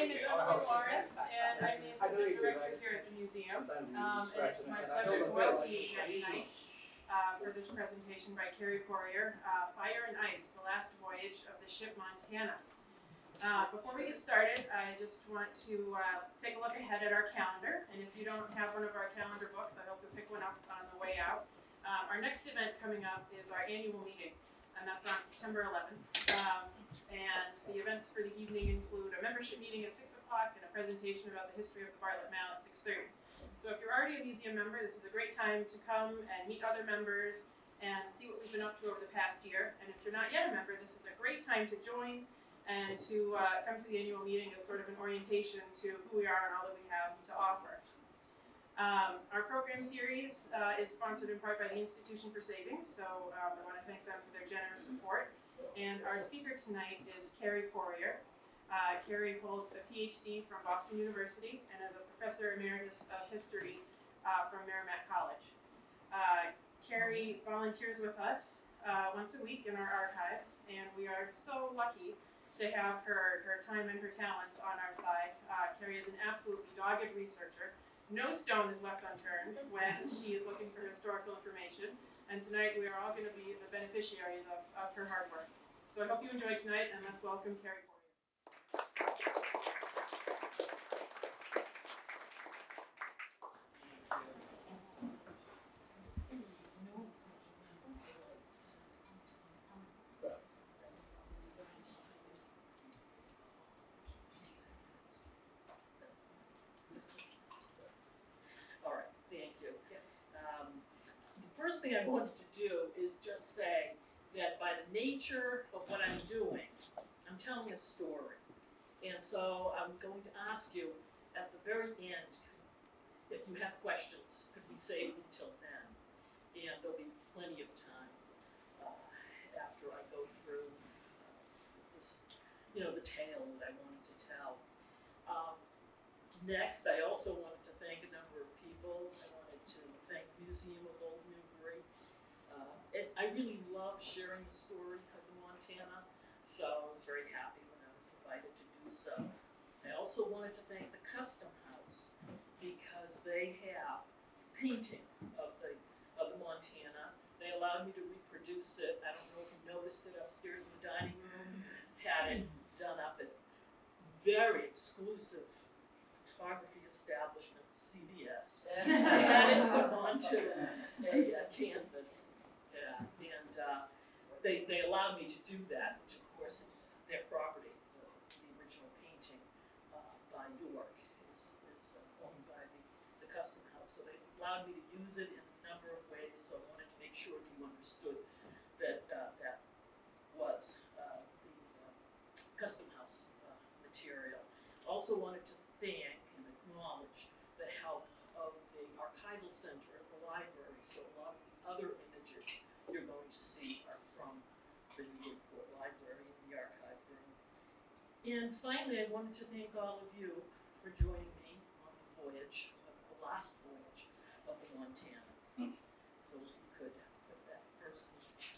name is Emily Lawrence, and I'm the assistant director here at the museum. And it's my pleasure to welcome you here tonight for this presentation by Carrie Poirier, Fire and Ice, the last voyage of the ship Montana. Before we get started, I just want to take a look ahead at our calendar, and if you don't have one of our calendar books, I hope you'll pick one up on the way out. Our next event coming up is our annual meeting, and that's on September 11th. And the events for the evening include a membership meeting at 6 o'clock and a presentation about the history of the Bartlett Mall at 6:30. So if you're already a museum member, this is a great time to come and meet other members and see what we've been up to over the past year. And if you're not yet a member, this is a great time to join and to come to the annual meeting as sort of an orientation to who we are and all that we have to offer. Our program series is sponsored in part by the Institution for Savings, so I want to thank them for their generous support. And our speaker tonight is Carrie Poirier. Carrie holds a PhD from Boston University and is a professor emeritus of history from Merrimack College. Carrie volunteers with us once a week in our archives, and we are so lucky to have her time and her talents on our side. Carrie is an absolutely dogged researcher. No stone is left unturned when she is looking for historical information, and tonight we are all going to be the beneficiaries of her hard work. So I hope you enjoy tonight, and let's welcome Carrie Poirier. All right, thank you. Yes. The first thing I wanted to do is just say that by the nature of what I'm doing, I'm telling a story. And so I'm going to ask you at the very end, if you have questions, could we save until then? And there'll be plenty of time after I go through this, the tale that I wanted to tell. Next, I also wanted to thank a number of people. I wanted to thank the Museum of Old Newbury. I really love sharing the story of the Montana, so I was very happy when I was invited to do so. I also wanted to thank the Custom House because they have painting of the Montana. They allowed me to reproduce it. I don't know if you noticed it upstairs in the dining room. Had it done up at very exclusive photography establishment, CBS. They had it put onto a canvas. Yeah, and they allowed me to do that, which of course is their property. The original painting by York is owned by the Custom House, so they allowed me to use it in a number of ways. So I wanted to make sure you understood that that was the Custom House material. Also wanted to thank and acknowledge the help of the archival center at the library. So a lot of the other images you're going to see are from the Newburyport Library in the archive room. And finally, I wanted to thank all of you for joining me on the voyage, the last voyage of the Montana. So if you could put that first image.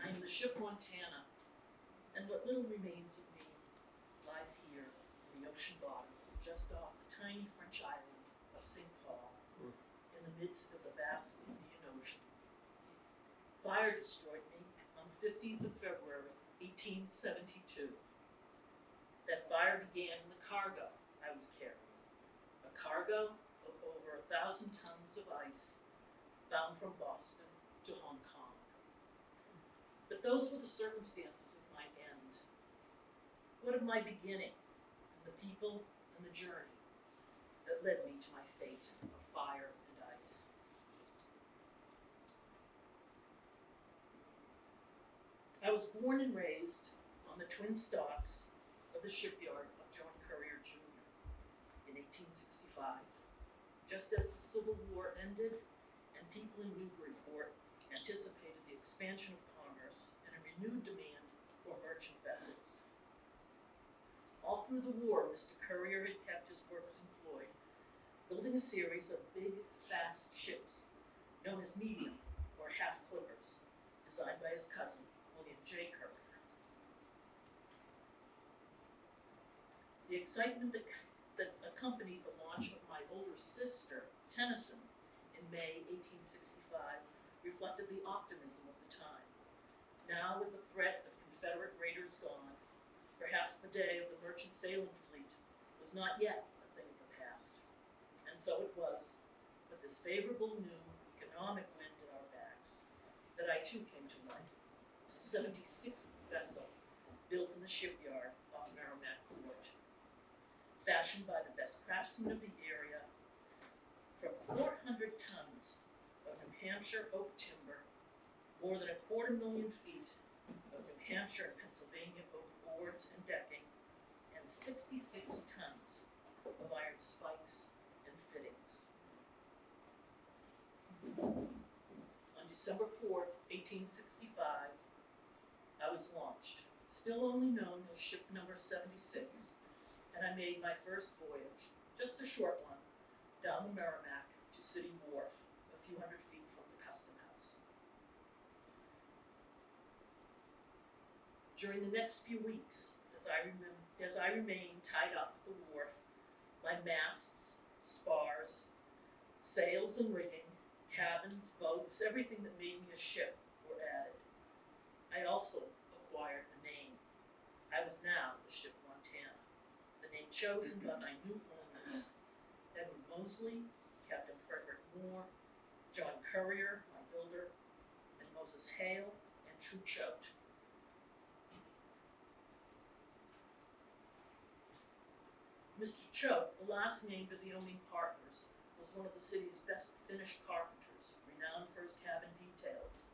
I am the ship Montana, and what little remains of me lies here in the ocean bottom, just off the tiny French island of St. Paul, in the midst of the vast Indian Ocean. Fire destroyed me on the 15th of February, 1872. That fire began in the cargo I was carrying, a cargo of over 1,000 tons of ice bound from Boston to Hong Kong. But those were the circumstances of my end. What of my beginning, and the people and the journey that led me to my fate of fire and ice? I was born and raised on the twin stocks of the shipyard of John Currier Jr. in 1865, just as the Civil War ended and people in Newburyport anticipated the expansion of commerce and a renewed demand for merchant vessels. All through the war, Mr. Currier had kept his workers employed, building a series of big, fast ships known as medium or half clippers, designed by his cousin, William J. Currier. The excitement that accompanied the launch of my older sister, Tennyson, in May 1865 reflected the optimism of the time. Now, with the threat of Confederate raiders gone, perhaps the day of the merchant sailing fleet was not yet a thing of the past. And so it was, with this favorable new economic wind at our backs, that I too came to life. The 76th vessel, built in the shipyard off Merrimack Port. Fashioned by the best craftsmen of the area, from 400 tons of New Hampshire oak timber, more than 250,000 feet of New Hampshire and Pennsylvania oak boards and decking, and 66 tons of iron spikes and fittings. On December 4th, 1865, I was launched, still only known as Ship Number 76, and I made my first voyage, just a short one, down the Merrimack to City Wharf, a few hundred feet from the Custom House. During the next few weeks, as I remained tied up at the wharf, my masts, spars, sails and rigging, cabins, boats, everything that made me a ship were added. I also acquired a name. I was now the ship Montana, the name chosen by my new owners, Edward Mosley, Captain Frederick Moore, John Currier, my builder, and Moses Hale and True Choate. Mr. Choate, the last named of the owning partners, was one of the city's best finished carpenters, renowned for his cabin details.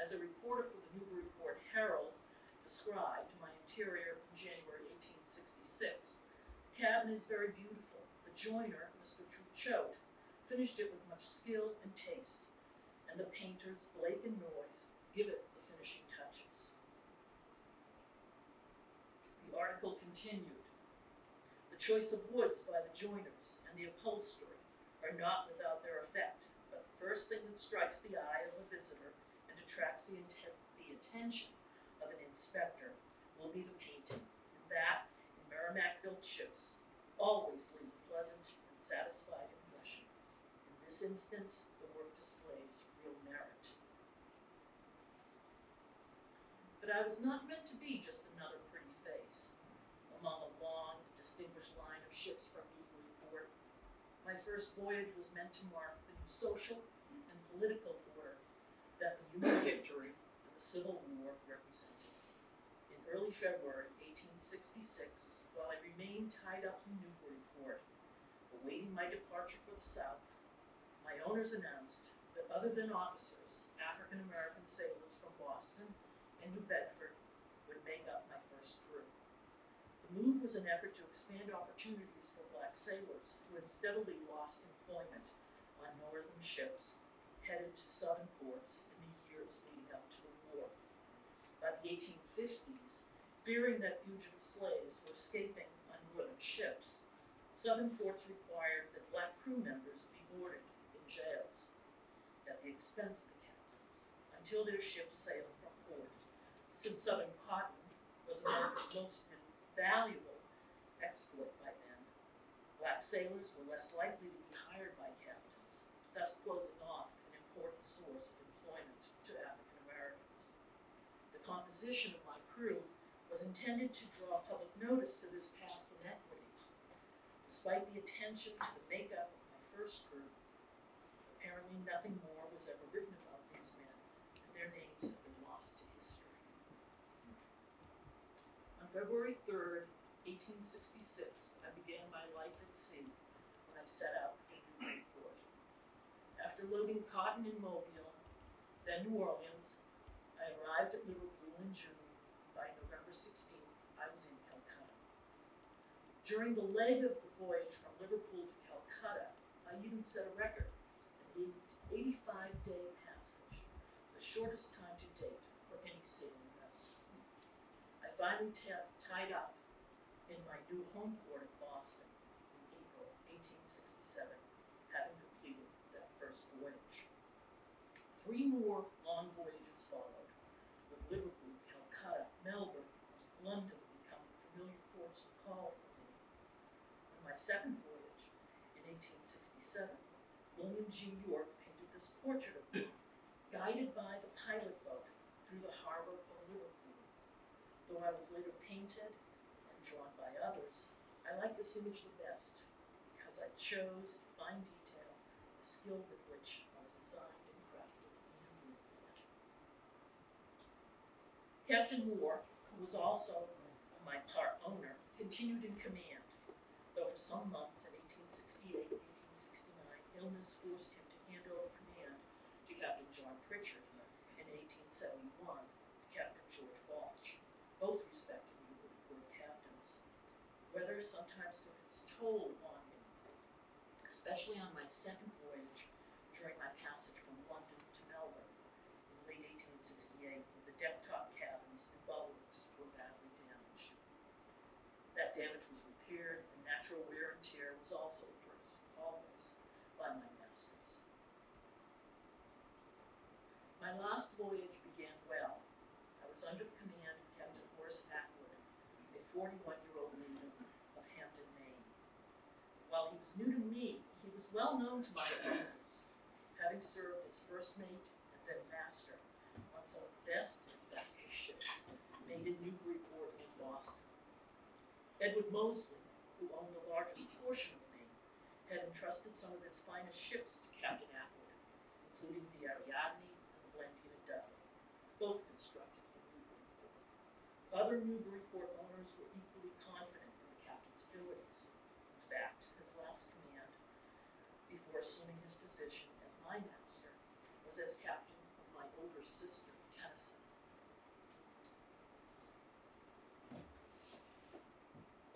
As a reporter for the Newburyport Herald described my interior in January 1866, the cabin is very beautiful. The joiner, Mr. True Choate, finished it with much skill and taste, and the painters, Blake and Noyes, give it the finishing touches. The article continued. The choice of woods by the joiners and the upholstery are not without their effect, but the first thing that strikes the eye of a visitor and attracts the attention of an inspector will be the painting, and that, in Merrimack-built ships, always leaves a pleasant and satisfied impression. In this instance, the work displays real merit. But I was not meant to be just another pretty face among a long, distinguished line of ships from Newburyport. My first voyage was meant to mark the new social and political order that the Union victory and the Civil War represented. In early February 1866, while I remained tied up in Newburyport, awaiting my departure for the South, my owners announced that other than officers, African American sailors from Boston and New Bedford would make up my first crew. The move was an effort to expand opportunities for black sailors who had steadily lost employment on northern ships headed to southern ports in the years leading up to the war. By the 1850s, fearing that fugitive slaves were escaping on northern ships, southern ports required that black crew members be boarded in jails at the expense of the captains until their ships sailed from port. Since southern cotton was America's most valuable export by then, black sailors were less likely to be hired by captains, thus closing off an important source of employment to African Americans. The composition of my crew was intended to draw public notice to this past inequity. Despite the attention to the makeup of my first crew, apparently nothing more was ever written about these men, and their names have been lost to history. On February 3rd, 1866, I began my life at sea when I set out for Newburyport. After loading cotton in Mobile, then New Orleans, I arrived at Liverpool in June. By November 16th, I was in Calcutta. During the leg of the voyage from Liverpool to Calcutta, I even set a record, an 85-day passage, the shortest time to date for any sailing vessel. I finally tied up in my new home port of Boston in April 1867, having completed that first voyage. 3 more long voyages followed, with Liverpool, Calcutta, Melbourne, London becoming familiar ports of call for me. my second voyage, in 1867, William G. York painted this portrait of me, guided by the pilot boat through the harbor of Liverpool. Though I was later painted and drawn by others, I like this image the best because I chose in fine detail the skill with which I was designed and crafted in Newburyport. Captain Moore, who was also my part owner, continued in command, though for some months in 1868 and 1869, illness forced him to hand over command to Captain John Pritchard, and in 1871 to Captain George Walsh, both respectively were captains. Weather sometimes took its toll on him, especially on my second voyage during my passage from London to Melbourne in late 1868, when the deck-top cabins and bulwarks were badly damaged. That damage was repaired, and natural wear and tear was also addressed, always, by my masters. My last voyage began well. I was under the command of Captain Horace Atwood, a 41-year-old native of Hampton, Maine. While he was new to me, he was well known to my owners, having served as first mate and then master on some of the best and fastest ships made in Newburyport and Boston. Edward Moseley, who owned the largest portion of Maine, had entrusted some of his finest ships to Captain Atwood, including the Ariadne and the Blandina Dudley, both constructed in Newburyport. Other Newburyport owners were equally confident in the captain's abilities. In fact, his last command, before assuming his position as my master, was as captain of my older sister, Tennyson.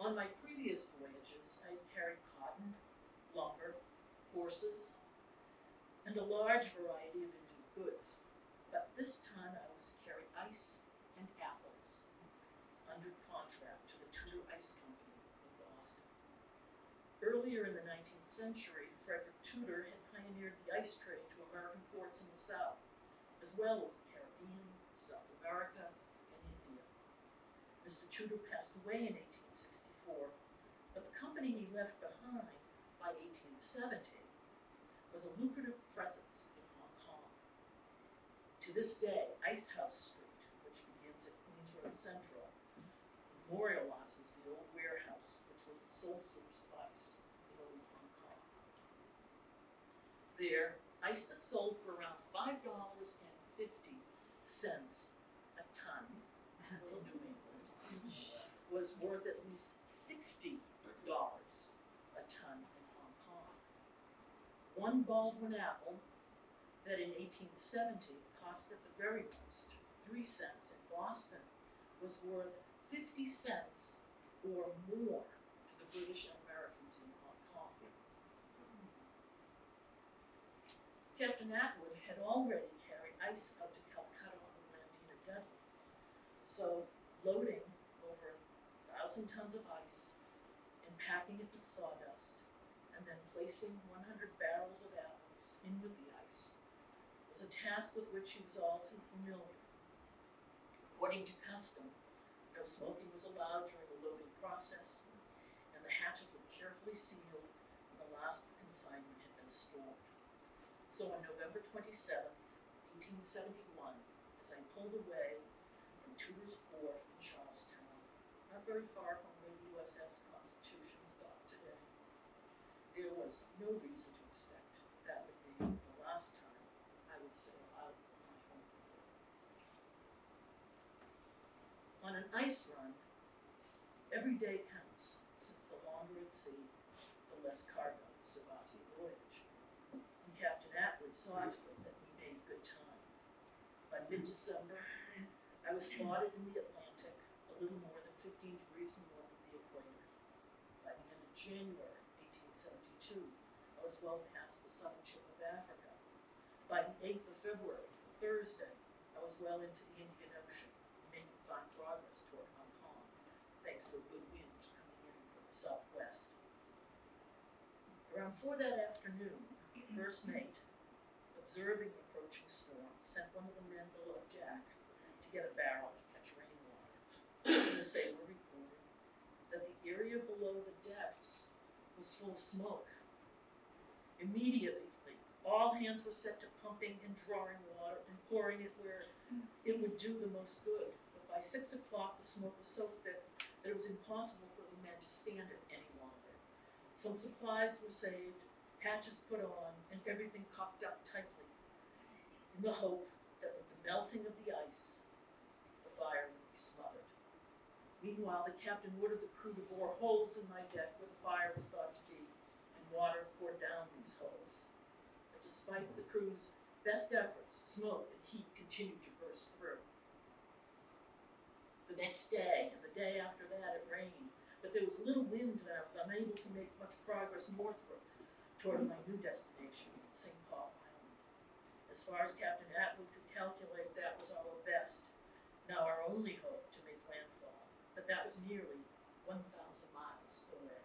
On my previous voyages, I had carried cotton, lumber, horses, and a large variety of Indian goods, but this time I was to carry ice and apples under contract to the Tudor Ice Company in Boston. Earlier in the 19th century, Frederick Tudor had pioneered the ice trade to American ports in the South, as well as the Caribbean, South America, and India. Mr. Tudor passed away in 1864, but the company he left behind by 1870 was a lucrative presence in Hong Kong. To this day, Ice House Street, which begins at Queens Road Central, memorializes the old warehouse which was the sole source of ice in old Hong Kong. There, ice that sold for around $5.50 a ton in New England was worth at least $60 a ton in Hong Kong. One Baldwin apple that in 1870 cost at the very most 3 cents in Boston was worth 50 cents or more to the British and Americans in Hong Kong. Captain Atwood had already carried ice out to Calcutta on the Blandina Dudley, so loading over 1,000 tons of ice and packing it with sawdust, and then placing 100 barrels of apples in with the ice was a task with which he was all too familiar. According to custom, no smoking was allowed during the loading process, and the hatches were carefully sealed when the last of the consignment had been stored. So on November 27th, 1871, as I pulled away from Tudor's Wharf in Charlestown, not very far from where the USS Constitution is docked today, there was no reason to expect that would be the last time I would sail out of my home. On an ice run, every day counts, since the longer at sea, the less cargo survives the voyage. And Captain Atwood saw to it that we made good time. By mid-December, I was spotted in the Atlantic, a little more than 15 degrees north of the equator. By the end of January 1872, I was well past the southern tip of Africa. By the 8th of February, Thursday, I was well into the Indian Ocean, making fine progress toward Hong Kong, thanks to a good wind coming in from the southwest. Around 4 that afternoon, the first mate, observing the approaching storm, sent one of the men below deck to get a barrel to catch rainwater. The sailor reported that the area below the decks was full of smoke. Immediately, all hands were set to pumping and drawing water and pouring it where it would do the most good. But by 6 o'clock, the smoke was so thick that it was impossible for the men to stand it any longer. Some supplies were saved, hatches put on, and everything cocked up tightly, in the hope that with the melting of the ice, the fire would be smothered. Meanwhile, the captain ordered the crew to bore holes in my deck where the fire was thought to be, and water poured down these holes. But despite the crew's best efforts, smoke and heat continued to burst through. The next day and the day after that, it rained, but there was little wind and I was unable to make much progress northward toward my new destination, St. Paul Island. As far as Captain Atwood could calculate, that was our best, now our only hope to make landfall, but that was nearly 1,000 miles away.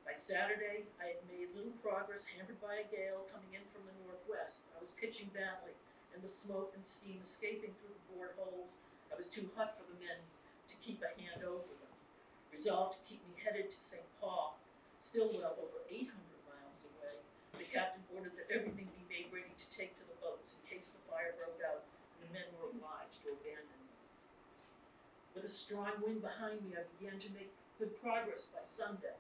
By Saturday, I had made little progress, hampered by a gale coming in from the northwest. I was pitching badly, and the smoke and steam escaping through the bored holes. I was too hot for the men to keep a hand over them. Resolved to keep me headed to St. Paul, still well over 800 miles away, the captain ordered that everything be made ready to take to the boats in case the fire broke out and the men were obliged to abandon them. With a strong wind behind me, I began to make good progress by Sunday,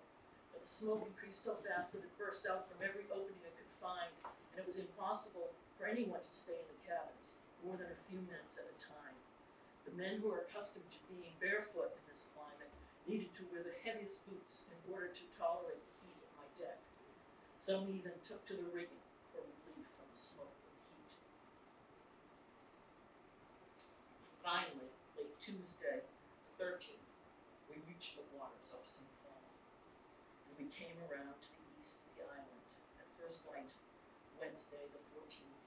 but the smoke increased so fast that it burst out from every opening I could find, and it was impossible for anyone to stay in the cabins more than a few minutes at a time. The men who are accustomed to being barefoot in this climate needed to wear the heaviest boots in order to tolerate the heat of my deck. Some even took to the rigging for relief from the smoke and heat. Finally, late Tuesday, the 13th, we reached the waters of St. Paul, and we came around to the east of the island at first light Wednesday, the 14th.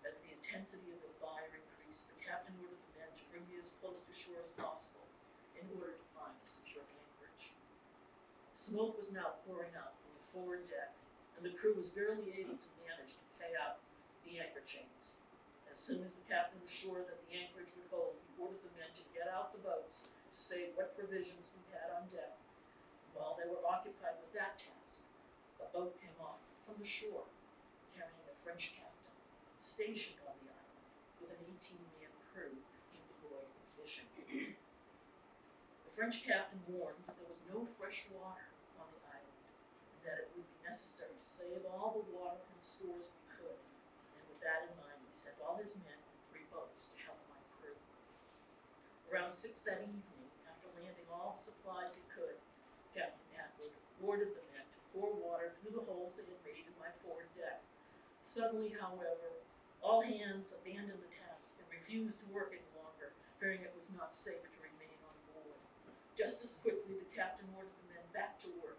As the intensity of the fire increased, the captain ordered the men to bring me as close to shore as possible in order to find a secure anchorage. Smoke was now pouring out from the forward deck, and the crew was barely able to manage to pay out the anchor chains. As soon as the captain was sure that the anchorage would hold, he ordered the men to get out the boats to save what provisions we had on deck. While they were occupied with that task, a boat came off from the shore, carrying a French captain stationed on the island with an 18-man crew employed in fishing. The French captain warned that there was no fresh water on the island and that it would be necessary to save all the water and stores we could, and with that in mind, he sent all his men in 3 boats to help my crew. Around 6 that evening, after landing all the supplies he could, Captain Atwood ordered the men to pour water through the holes they had made in my forward deck. Suddenly, however, all hands abandoned the task and refused to work any longer, fearing it was not safe to remain on board. Just as quickly, the captain ordered the men back to work,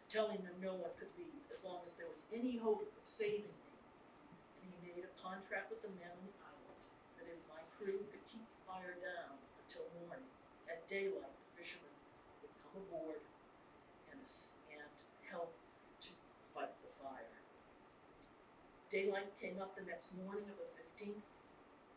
telling them no one could leave as long as there was any hope of saving me. And he made a contract with the men on the island that if my crew could keep the fire down until morning, at daylight the fishermen would come aboard and help to fight the fire. Daylight came up the next morning of the 15th,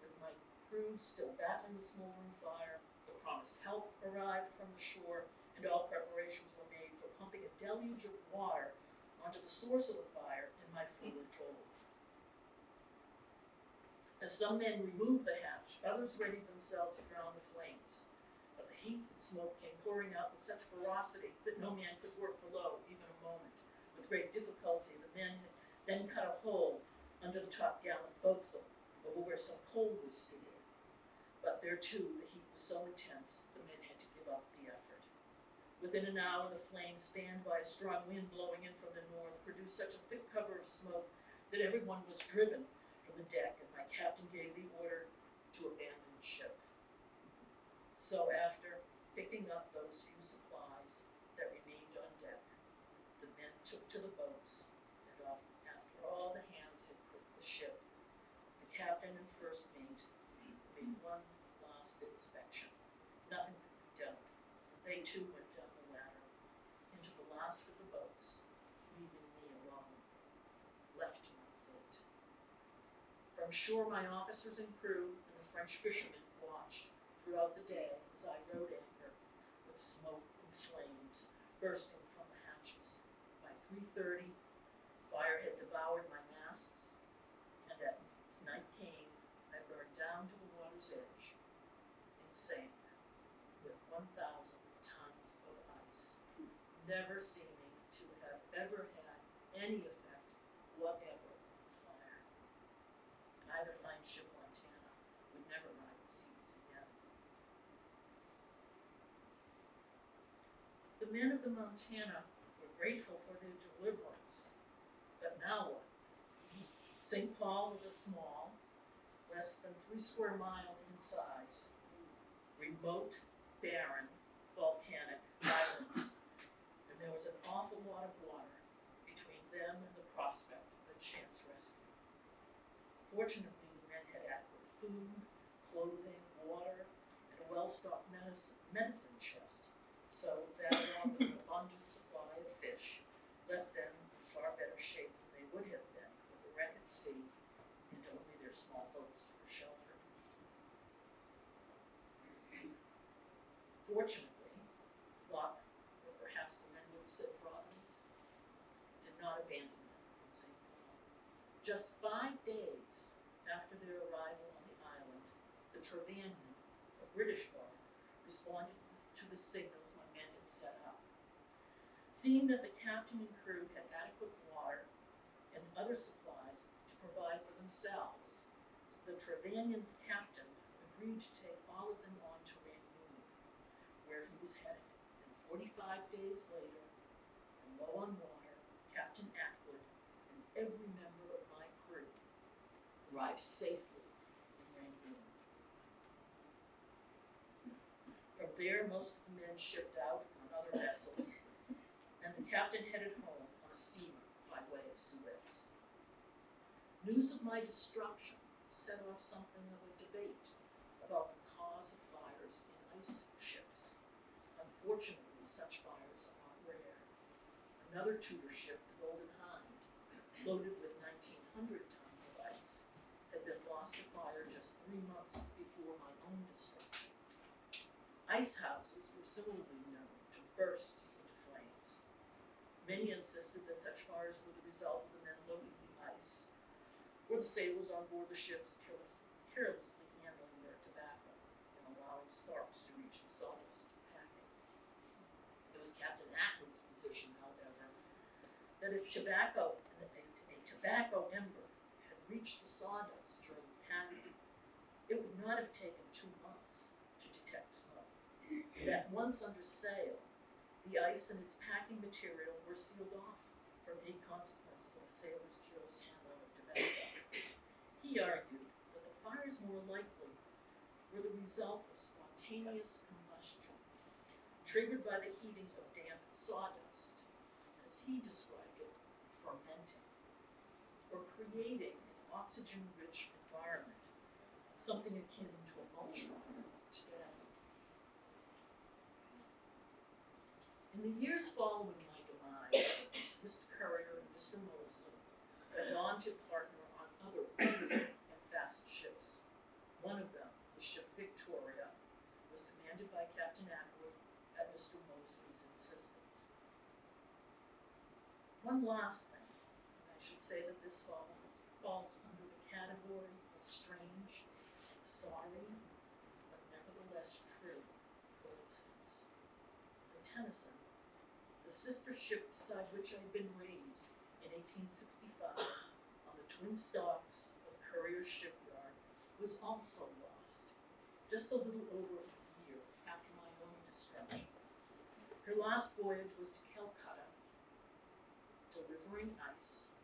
with my crew still battling the smoldering fire. The promised help arrived from the shore, and all preparations were made for pumping a deluge of water onto the source of the fire in my forward hold. As some men removed the hatch, others readied themselves to drown the flames. But the heat and smoke came pouring out with such ferocity that no man could work below even a moment. With great difficulty, the men then cut a hole under the top-gallant forecastle over where some coal was stored. But there too, the heat was so intense, the men had to give up the effort. Within an hour, the flames, fanned by a strong wind blowing in from the north, produced such a thick cover of smoke that everyone was driven from the deck, and my captain gave the order to abandon the ship. So after picking up those few supplies that remained on deck, the men took to the boats, and after all the hands had quit the ship, the captain and first mate made one last inspection. Nothing could be done. They too went down the ladder into the last of the boats, leaving me alone, left to my fate. From shore, my officers and crew and the French fishermen watched throughout the day as I rode anchor, with smoke and flames bursting from the 3:30, fire had devoured my masts, and as night came, I burned down to the water's edge and sank with 1,000 tons of ice, never seeming to have ever had any effect whatever on the fire. I, the fine ship Montana, would never ride the seas again. The men of the Montana were grateful for their deliverance, but now what? St. Paul is a small, less than 3 square miles in size, remote, barren, volcanic island, and there was an awful lot of water between them and the prospect of a chance rescue. Fortunately, the men had adequate food, clothing, water, and a well-stocked medicine chest, so that along with an abundant supply of fish left them in far better shape than they would have been with a wreck at sea and only their small boats for shelter. Fortunately, luck, or perhaps the men would have said providence, did not abandon them in St. Paul. Just 5 days after their arrival on the island, the Trevanion, a British barge, responded to the signals my men had set up. Seeing that the captain and crew had adequate water and other supplies to provide for themselves, the Trevanion's captain agreed to take all of them on to Rangoon, where he was headed, and 45 days later, and low on water, Captain Atwood and every member of my crew arrived safely in Rangoon. From there, most of the men shipped out on other vessels, and the captain headed home on a steamer by way of Suez. News of my destruction set off something of a debate about the cause of fires in ice ships. Unfortunately, such fires are not rare. Another Tudor ship, the Golden Hind, loaded with 1,900 tons of ice, had been lost to fire just 3 months before my own destruction. Ice houses were similarly known to burst into flames. Many insisted that such fires were the result of the men loading the ice, or the sailors on board the ships carelessly handling their tobacco and allowing sparks to reach the sawdust packing. It was Captain Atwood's position, however, that if a tobacco ember had reached the sawdust during the packing, it would not have taken 2 months to detect smoke. That once under sail, the ice and its packing material were sealed off from any consequences of a sailor's careless handling of tobacco. He argued that the fires more likely were the result of spontaneous combustion, triggered by the heating of damp sawdust, as he described it, fermenting, or creating an oxygen-rich environment, something akin to a mulch fire today. In the years following my demise, Mr. Currier and Mr. Mosley went on to partner on other wonderful and fast ships. One of them, the ship Victoria, was commanded by Captain Atwood at Mr. Mosley's insistence. One last thing, and I should say that this falls under the category of strange, sorry, but nevertheless true coincidence. The Tennyson, the sister ship beside which I had been raised in 1865 on the twin stocks of Currier's shipyard, was also lost, just a little over a year after my own destruction. Her last voyage was to Calcutta, delivering ice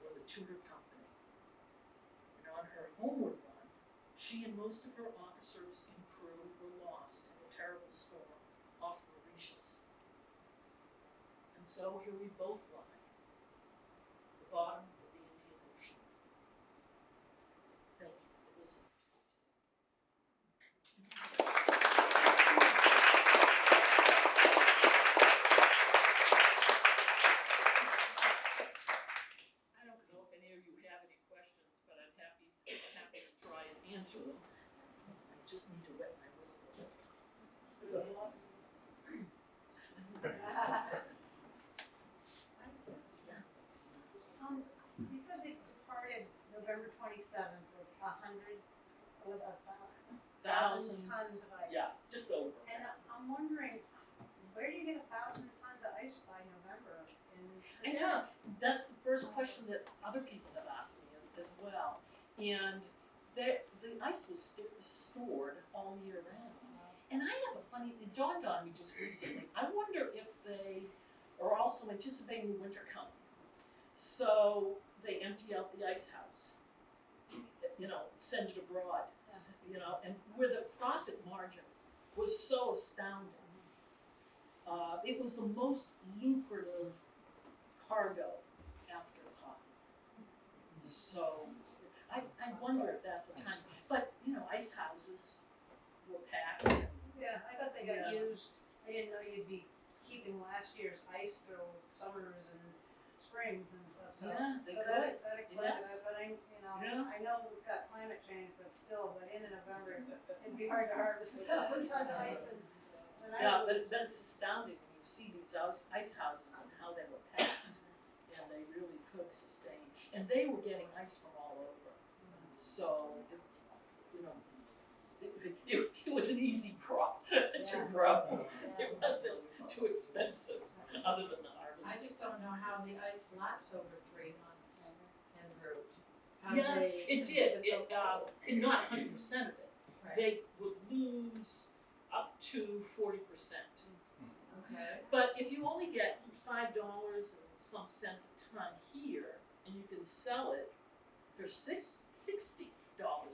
for the Tudor Company. And on her homeward run, she and most of her officers and crew were lost in a terrible storm off Mauritius. And so here we both lie, at the bottom of the Indian Ocean. Thank you for listening. I don't know if any of you have any questions, but I'm happy to try and answer them. I just need to wet my whistle a bit. with a 1,000 tons of ice. Yeah, just over. And I'm wondering, where do you get 1,000 tons of ice by November? I know, that's the first question that other people have asked me as well. And the ice was stored all year round. And I have a funny, it dawned on me just recently, I wonder if they are also anticipating the winter coming. So they empty out the ice house, send it abroad, and where the profit margin was so astounding. It was the most lucrative cargo after cotton. So I wonder if that's a time, but ice houses were packed. Yeah, I thought they got Yeah. used. I didn't know you'd be keeping last year's ice through summers and springs and stuff. So, Yeah, they so could. that explains Yes. it. But Yeah. I know we've got climate change, but still, but in November, it'd be hard to harvest 1,000 tons of ice. And when I Yeah, was, but it's astounding when you see these ice houses and how they were packed, and they really could sustain. And they were getting ice from all over, so it was an easy crop to grow. It wasn't too expensive, other than the harvest. I just don't know how the ice lasts over 3 months en route. How Yeah, they- it did. it's so And not 100% of it. Right. They would lose up to 40%. Okay. But if you only get $5 and some cents a ton here, and you can sell it for $60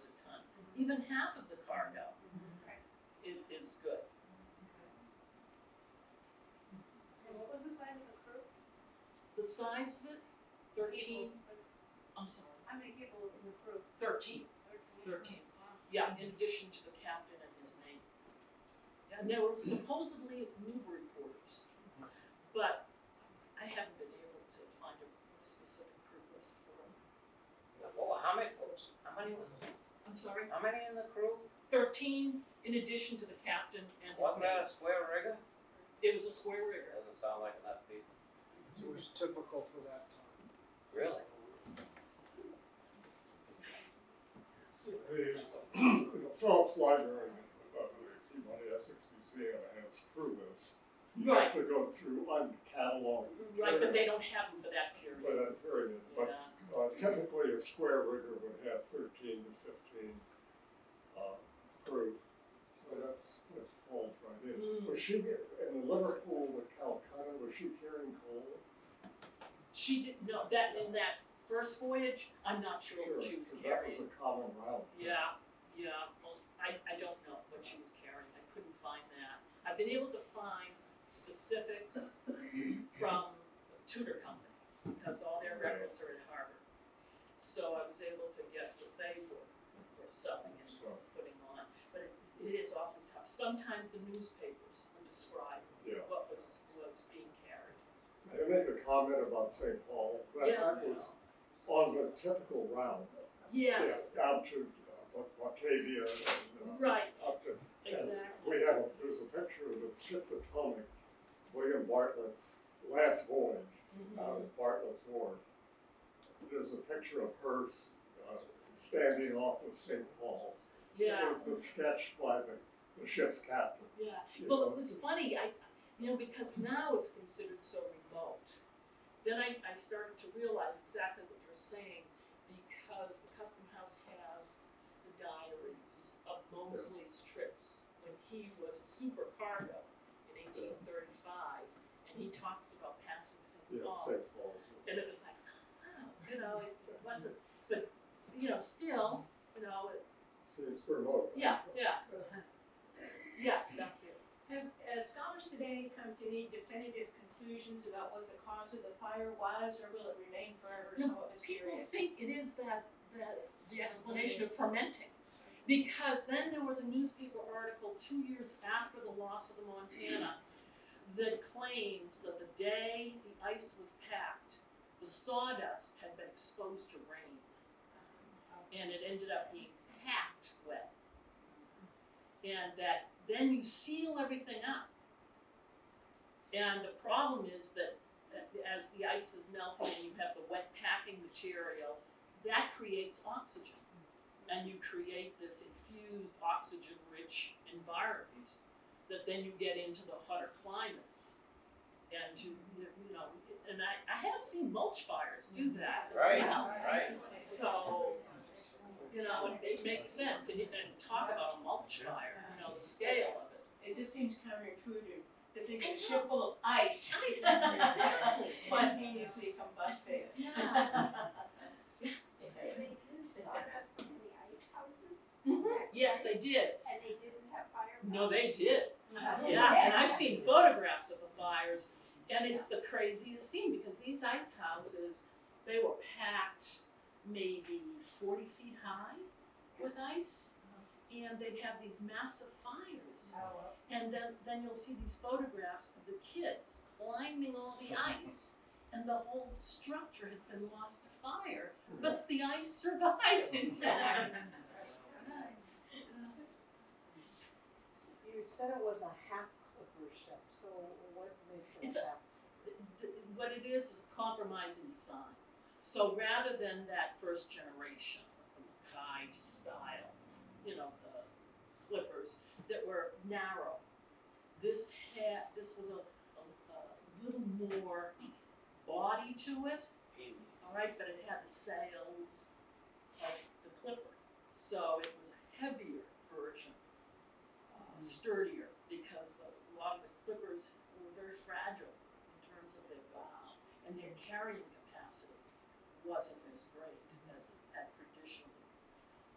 a ton, even half of the cargo, it is good. and what was the size of the crew? The size of it, 13. People, I'm sorry, how many people in the crew? 13. 13. Wow. Yeah, in addition to the captain and his mate. And there were supposedly Newbury porters, but I haven't been able to find a specific crew list for them. Well, how many I'm sorry, in the crew? 13 in addition to the captain and his Wasn't that a mate. square rigger? It was a square rigger. Doesn't sound like enough people. It was typical for that time. Really? So, The Phillips Library of the Peabody Essex Museum has crew lists. You Right. have to go through uncatalogued. right, but they don't have them for that period. For that period, but Yeah. typically a square rigger would have 13 to 15 crew. So that's falls right in. Mm. Was she, in the Liverpool with Calcutta, was she carrying coal? She didn't know that in that first voyage. I'm not sure what she was Because that carrying. was a common route. Yeah. I don't know what she was carrying. I couldn't find that. I've been able to find specifics from Tudor Company because all their records are at Harvard. So I was able to get what they were selling and So, putting on. But it is awfully tough. Sometimes the newspapers would describe yeah. what was being carried. They make a comment about St. Paul's. That was on the typical route. Yes. Yeah, out to Batavia and Right. up to. Exactly. There's a picture of the ship Potomac, William Bartlett's last voyage out of Bartlett's Wharf. There's a picture of her standing off of St. Paul's. Yeah. It was the sketch by the ship's captain. Yeah. You Well, know, it was funny. Because now it's considered so remote. Then I started to realize exactly what you're saying because the Custom House has the diaries of Mosley's trips when he was a supercargo in 1835, and he talks about passing St. Yeah, Paul's. St. Paul's. And it was like, wow, it wasn't, but, still, it, Seems remote. yeah. Yes, thank you. Have scholars today come to any definitive conclusions about what the cause of the fire was, or will it remain forever somewhat People mysterious? think it is that the explanation of fermenting. Because then there was a newspaper article 2 years after the loss of the Montana that claims that the day the ice was packed, the sawdust had been exposed to rain. And it ended up being packed wet. And that then you seal everything up. And the problem is that as the ice is melting and you have the wet packing material, that creates oxygen. and you create this infused oxygen-rich environment that then you get into the hotter climates. And you know, and I have seen mulch fires do that as Right, well. right. So, you know, it makes sense, and talk about a mulch fire, you know, the scale of it. It just seems counterintuitive to think a ship full of ice. Exactly. Spontaneously combusted. They used sawdust in the ice houses? Yes, they did. And they didn't have fire? No, they did. They Yeah, did. and I've seen photographs of the fires, and it's the craziest scene because these ice houses, they were packed maybe 40 feet high with ice, and they'd have these massive fires. Oh, And then you'll see these photographs of the kids climbing all the ice, and the whole structure has been lost to fire, but the ice survives intact. You said it was a half clipper ship, so what makes It's it a- a half? What it is a compromise in design. So rather than that first generation of the Mackay style, you know, the clippers that were narrow, this was a little more body to it, all right, but it had the sails of the clipper. So it was a heavier version, sturdier, because a lot of the clippers were very fragile in terms of their bow, and their carrying capacity wasn't as great as had traditionally,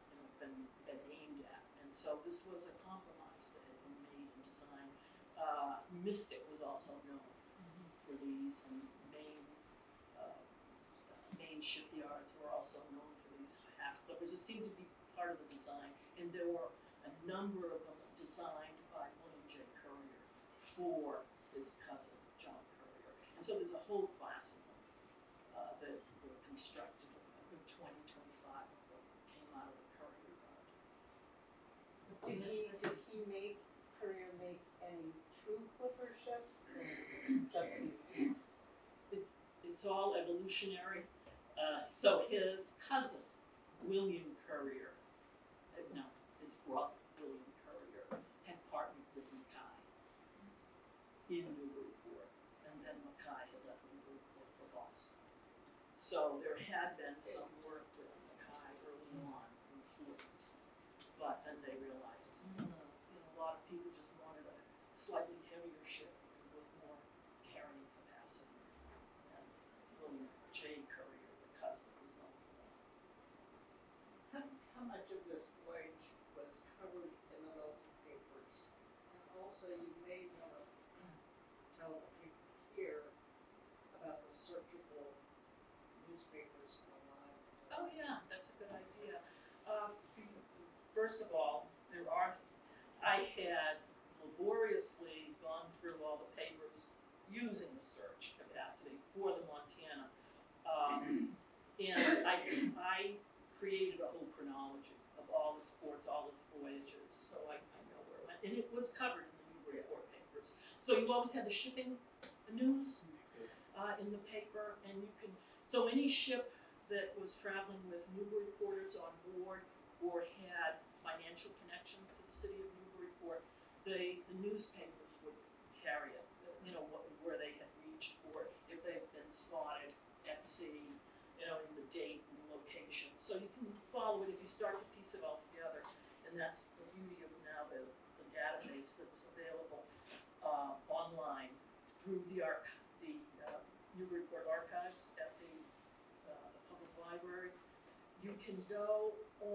you know, been aimed at. And so this was a compromise that had been made in design. Mystic was also known for these, and main shipyards were also known for these half clippers. It seemed to be part of the design, and there were a number of them designed by William J. Currier for his cousin, John Currier. And so there's a whole class of them that were constructed, a good 20, 25 of them came out of the Currier Yard. Did he make, Courier make any true clipper ships, or just these? It's all evolutionary. So his cousin, William Currier, no, his brother, William Currier, had partnered with Mackay in Newburyport, and then Mackay had left Newburyport for Boston. So there had been some work with Mackay early on in the 40s, but then they realized, you know, a lot of people just wanted a slightly heavier ship with more carrying capacity. And William J. Currier, the cousin, was known for that. How much of this voyage was covered in the local papers? And also, you may want to tell the people here about the searchable newspapers online. Oh yeah, that's a good idea. First of all, I had laboriously gone through all the papers using the search capacity for the Montana. And I created a whole chronology of all its ports, all its voyages, so I know where it went. And it was covered in the Newburyport papers. So you always had the shipping news in the paper, and so any ship that was traveling with Newburyporters on board or had financial connections to the city of Newburyport, the newspapers would carry it, you know, where they had reached, or if they've been spotted at sea, you know, in the date and location. So you can follow it if you start to piece it all together, and that's the beauty of now the database that's available online through the Newburyport Archives at the public library. You can go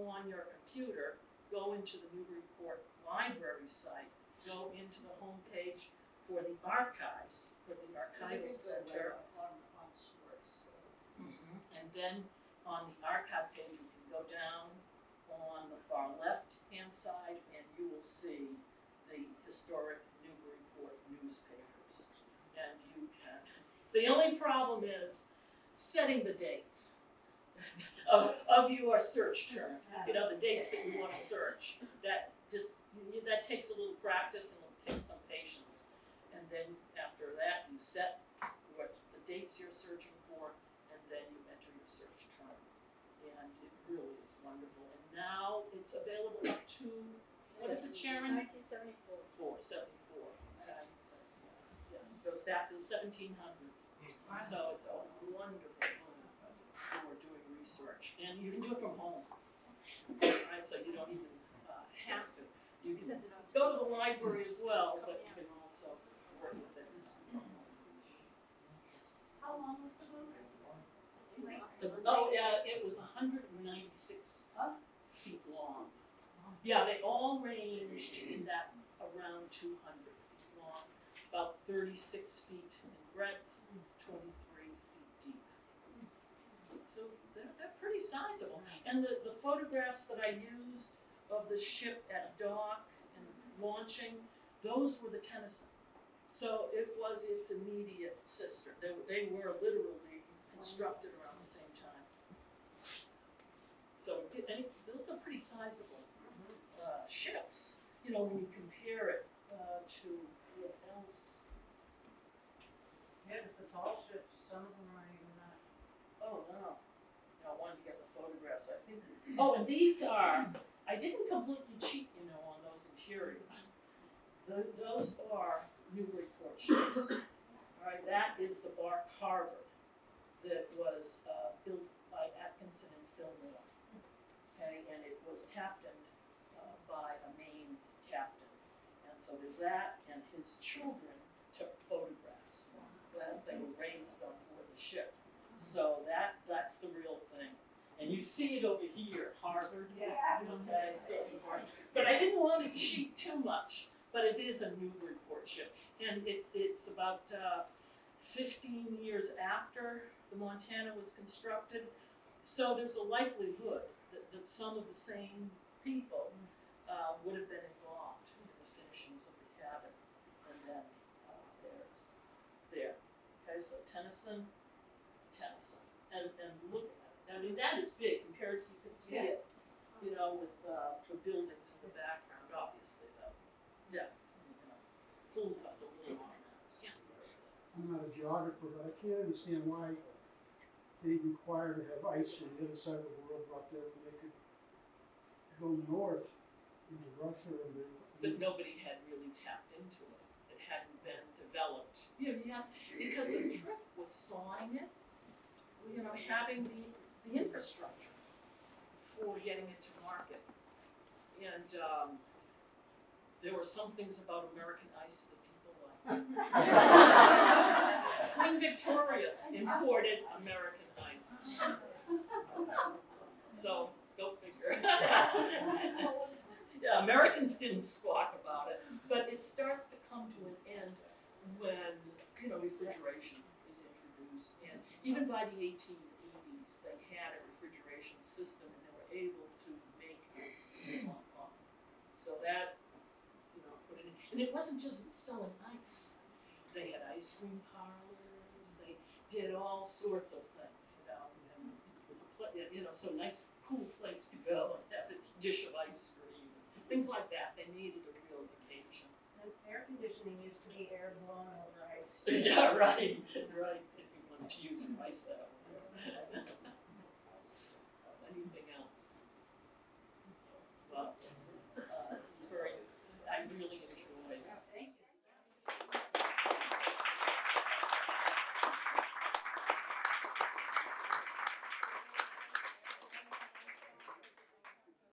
on your computer, go into the Newburyport Library site, go into the homepage for the archives, for the archival center. On source. And then on the archive page, you can go down on the far left-hand side, and you will see the historic Newburyport newspapers. And you can, the only problem is setting the dates of your search term. You know, the dates that you want to search. That takes a little practice and it takes some patience. And then after that, you set what the dates you're searching for, and then you enter your search term. And it really is wonderful. And now it's available up to, what is it, Sharon? 1974. 74. Okay. So, yeah, it goes back to the 1700s. So it's a wonderful book for doing research, and you can do it from home. Right, so you don't even have to. You can go to the library as well, but you can also work with it from home. How long was the book? It was 196 feet long. Yeah, they all ranged in that around 200 feet long, about 36 feet in breadth, 23 feet deep. So they're pretty sizable. And the photographs that I used of the ship at dock and launching, those were the Tennyson. So it was its immediate sister. They were literally constructed around the same time. So those are pretty sizable ships. You know, when you compare it to what else. Yeah, 'cause the tall ships, some of them aren't even that. Oh, no. No, I wanted to get the photographs, I think. Oh, and these are, I didn't completely cheat, you know, on those interiors. Those are Newburyport ships. All right, that is the bark Harvard that was built by Atkinson and Fillmore. Okay, and it was captained by a Maine captain. And so there's that, and his children took photographs as they were raised on board the ship. So that's the real thing. And you see it over here, Harvard. Yeah. Okay, so, but I didn't want to cheat too much. But it is a Newburyport ship, and it's about 15 years after the Montana was constructed. So there's a likelihood that some of the same people would have been involved in the finishings of the cabin. And then there's there. Okay, so Tennyson. And look at it. I mean, that is big compared to, you can see it, you know, with the buildings in the background, obviously, the depth, you know, fools us a little on that. Yeah. I'm not a geographer, but I can't understand why they require to have ice from the other side of the world out there when they could go north into Russia and But nobody had really tapped into it. It hadn't been developed. Yeah, because the trick was sawing it, you know, having the infrastructure for getting it to market. And there were some things about American ice that people liked. Queen Victoria imported American ice. So, go figure. Yeah, Americans didn't squawk about it, but it starts to come to an end when, you know, refrigeration is introduced. And even by the 1880s, they had a refrigeration system and they were able to make ice in Hong Kong. So that, you know, put it in. And it wasn't just selling ice. They had ice cream parlors, they did all sorts of things, you know, and it was you know, so nice, cool place to go and have a dish of ice cream, things like that. They needed a real occasion. And air conditioning used to be air blown over ice. Yeah, right, right, if you wanted to use your ice that way. Anything else? Well, story, I really enjoyed. Thank you.